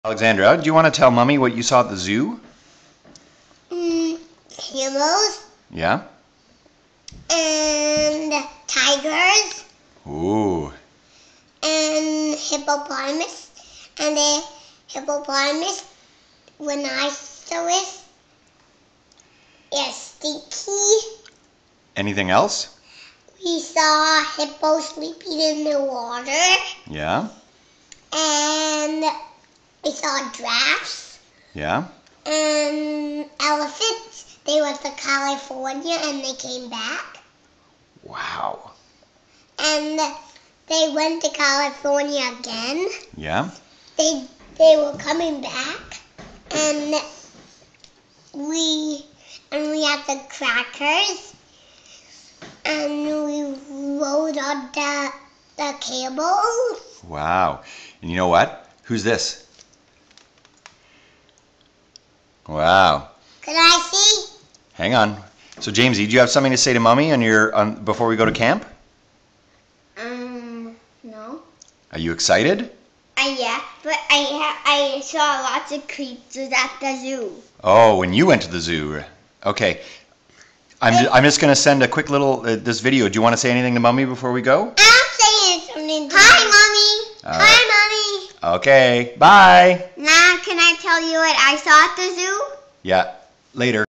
Alexandra, do you want to tell Mommy what you saw at the zoo? Camels. Yeah? And tigers. Ooh. And hippopotamus. And the hippopotamus, when I saw it, is stinky. Anything else? We saw hippo sleeping in the water. Yeah? And we saw giraffes. Yeah? And elephants. They went to California and they came back. Wow. And they went to California again. Yeah? They were coming back, and we had the crackers, and we rode on the camel. Wow. And you know what? Who's this? Wow. Could I see? Hang on. So Jamesy, do you have something to say to Mommy before we go to camp? No. Are you excited? Yeah, but I saw lots of creatures at the zoo. Oh, when you went to the zoo. Okay. I'm just going to send a quick little this video. Do you want to say anything to Mommy before we go? I'm saying something. Hi, Mommy. Hi, Mommy. Okay. Bye. Now, can I tell you what I saw at the zoo? Yeah. Later.